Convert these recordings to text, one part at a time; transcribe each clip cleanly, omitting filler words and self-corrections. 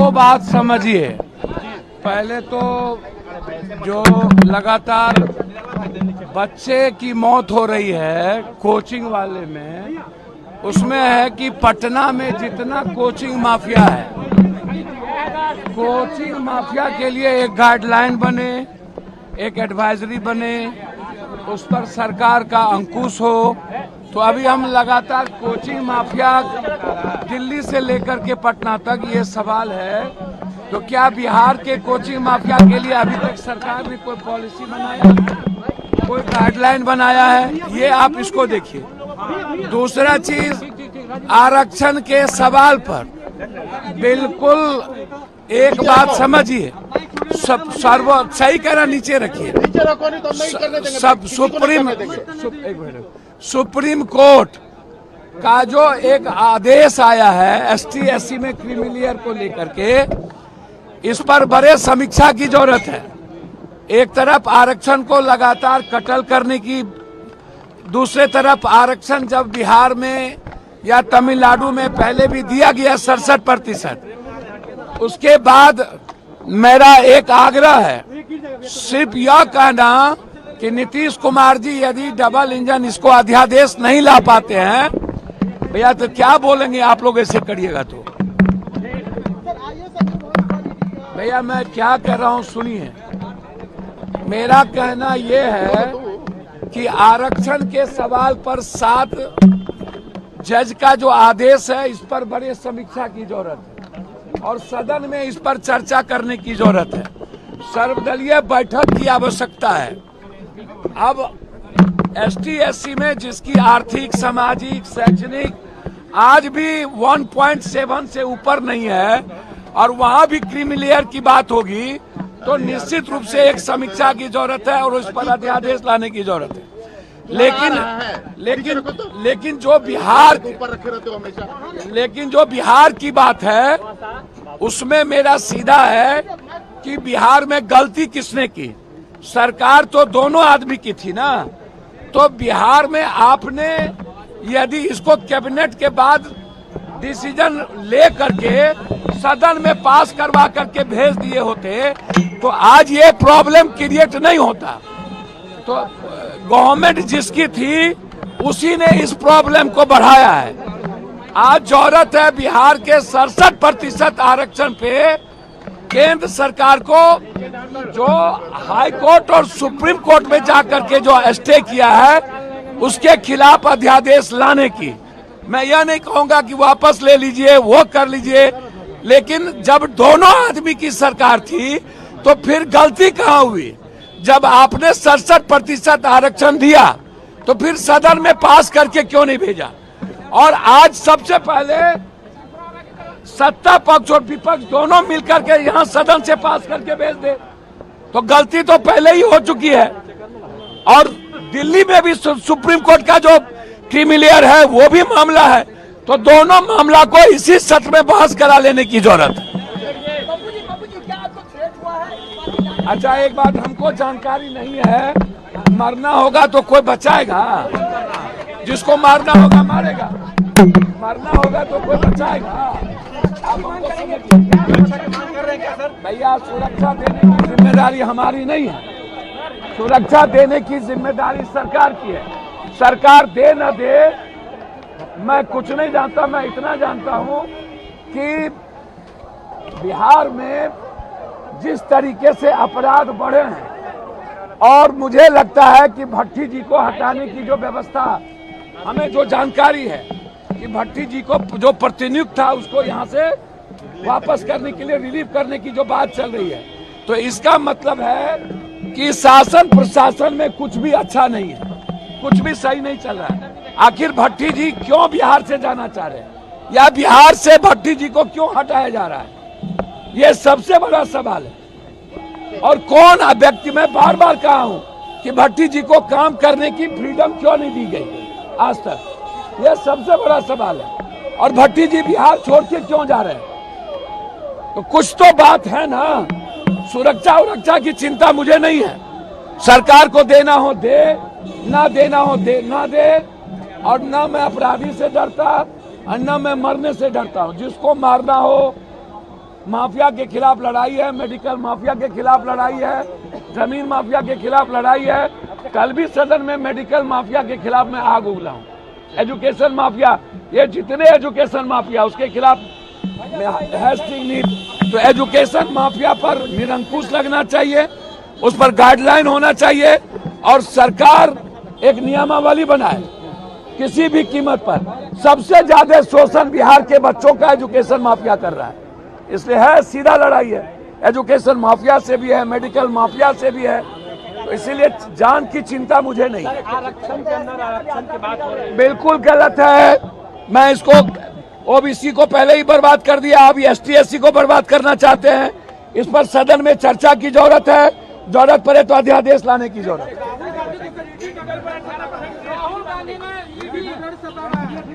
दो बात समझिए। पहले तो जो लगातार बच्चे की मौत हो रही है कोचिंग वाले में, उसमें है कि पटना में जितना कोचिंग माफिया है, कोचिंग माफिया के लिए एक गाइडलाइन बने, एक एडवाइजरी बने, उस पर सरकार का अंकुश हो। तो अभी हम लगातार कोचिंग माफिया दिल्ली से लेकर के पटना तक ये सवाल है, तो क्या बिहार के कोचिंग माफिया के लिए अभी तक सरकार ने कोई पॉलिसी बनाया, कोई गाइडलाइन बनाया है? ये आप इसको देखिए। दूसरा चीज, आरक्षण के सवाल पर बिल्कुल एक बात समझिए, सब सही कह रहा, नीचे रखिए। सब सुप्रीम कोर्ट का जो एक आदेश आया है एसटी एससी में क्रीमिलियर को लेकर के, इस पर बड़े समीक्षा की जरूरत है। एक तरफ आरक्षण को लगातार कटल करने की, दूसरे तरफ आरक्षण जब बिहार में या तमिलनाडु में पहले भी दिया गया 67%, उसके बाद मेरा एक आग्रह है, सिर्फ यह कहना कि नीतीश कुमार जी यदि डबल इंजन इसको अध्यादेश नहीं ला पाते हैं, भैया तो क्या बोलेंगे आप लोग ऐसे करिएगा तो? भैया मैं क्या कह रहा हूं सुनिए। मेरा कहना यह है कि आरक्षण के सवाल पर 7 जज का जो आदेश है, इस पर बड़े समीक्षा की जरूरत है और सदन में इस पर चर्चा करने की जरूरत है। सर्वदलीय बैठक की आवश्यकता है। अब एसटी एससी में जिसकी आर्थिक, सामाजिक, शैक्षणिक आज भी 1.7 से ऊपर नहीं है और वहां भी क्रीमिलियर की बात होगी, तो निश्चित रूप से एक समीक्षा की जरूरत है और उस पर अध्यादेश लाने की जरूरत है। लेकिन जो बिहार की बात है, उसमें मेरा सीधा है कि बिहार में गलती किसने की? सरकार तो दोनों आदमी की थी ना। तो बिहार में आपने यदि इसको कैबिनेट के बाद डिसीजन ले करके सदन में पास करवा करके भेज दिए होते, तो आज ये प्रॉब्लम क्रिएट नहीं होता। तो गवर्नमेंट जिसकी थी उसी ने इस प्रॉब्लम को बढ़ाया है। आज जरूरत है बिहार के 67% आरक्षण पे केंद्र सरकार को, जो हाई कोर्ट और सुप्रीम कोर्ट में जाकर के जो स्टे किया है, उसके खिलाफ अध्यादेश लाने की। मैं यह नहीं कहूंगा कि वापस ले लीजिए, वो कर लीजिए, लेकिन जब दोनों आदमी की सरकार थी तो फिर गलती कहाँ हुई? जब आपने 67% आरक्षण दिया तो फिर सदन में पास करके क्यों नहीं भेजा? और आज सबसे पहले सत्ता पक्ष और विपक्ष दोनों मिलकर के यहाँ सदन से पास करके भेज दे, तो गलती तो पहले ही हो चुकी है। और दिल्ली में भी सुप्रीम कोर्ट का जो क्रीमिलियर है वो भी मामला है, तो दोनों मामला को इसी सत्र में बहस करा लेने की जरूरत है। अच्छा, एक बात हमको जानकारी नहीं है, मरना होगा तो कोई बचाएगा? जिसको मारना होगा मारेगा, मरना होगा तो कोई बचाएगा? भैया, सुरक्षा देने की जिम्मेदारी हमारी नहीं है, सुरक्षा देने की जिम्मेदारी सरकार की है। सरकार दे न दे मैं कुछ नहीं जानता, मैं इतना जानता हूं कि बिहार में जिस तरीके से अपराध बढ़े हैं, और मुझे लगता है कि भट्टी जी को हटाने की जो व्यवस्था, हमें जो जानकारी है कि भट्टी जी को जो प्रतिनियुक्त था उसको यहाँ से वापस करने के लिए, रिलीव करने की जो बात चल रही है, तो इसका मतलब है कि शासन प्रशासन में कुछ भी अच्छा नहीं है, कुछ भी सही नहीं चल रहा है। आखिर भट्टी जी क्यों बिहार से जाना चाह रहे हैं, या बिहार से भट्टी जी को क्यों हटाया जा रहा है, ये सबसे बड़ा सवाल है। और कौन व्यक्ति, मैं बार बार कहा हूं कि भट्टी जी को काम करने की फ्रीडम क्यों नहीं दी गई आज तक, यह सबसे बड़ा सवाल है। और भट्टी जी बिहार छोड़ के क्यों जा रहे हैं? तो कुछ तो बात है ना। सुरक्षा की चिंता मुझे नहीं है, सरकार को देना हो दे, ना देना हो दे ना दे, और ना मैं अपराधी से डरता और ना मैं मरने से डरता हूं। जिसको मारना हो माफिया के खिलाफ लड़ाई है, मेडिकल माफिया के खिलाफ लड़ाई है, जमीन माफिया के खिलाफ लड़ाई है। कल भी सदन में मेडिकल माफिया के खिलाफ मैं आग उगला हूँ। एजुकेशन माफिया, ये जितने एजुकेशन माफिया उसके खिलाफ तो एजुकेशन माफिया पर निरंकुश लगना चाहिए, उस पर गाइडलाइन होना चाहिए और सरकार एक नियमावली बनाए किसी भी कीमत पर। सबसे ज्यादा शोषण बिहार के बच्चों का एजुकेशन माफिया कर रहा है, इसलिए है सीधा लड़ाई है। एजुकेशन माफिया से भी है, मेडिकल माफिया से भी है, तो इसीलिए जान की चिंता मुझे नहीं। आरक्षण के अंदर आरक्षण की बात हो रही है, बिल्कुल गलत है। मैं इसको ओबीसी को पहले ही बर्बाद कर दिया, अब एसटी एससी को बर्बाद करना चाहते हैं। इस पर सदन में चर्चा की जरूरत है, जरूरत पड़े तो अध्यादेश लाने की जरूरत है।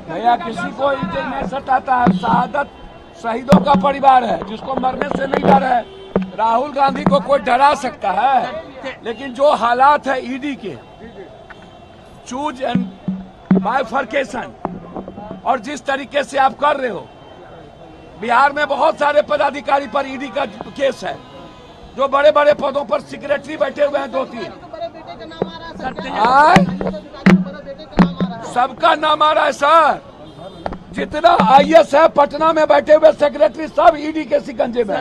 भैया किसी को ईटे नहीं सताता है, शहादत शहीदों का परिवार है, जिसको मरने से नहीं डर है। राहुल गांधी को कोई डरा सकता है, लेकिन जो हालात है ईडी के, चूज एंड बाइफर्केशन, और जिस तरीके से आप कर रहे हो, बिहार में बहुत सारे पदाधिकारी पर ईडी का केस है, जो बड़े बड़े पदों पर सेक्रेटरी बैठे हुए हैं, 2-3। सबका नाम आ रहा है सर, जितना आईएएस है पटना में बैठे हुए सेक्रेटरी सब ईडी के शिकंजे में।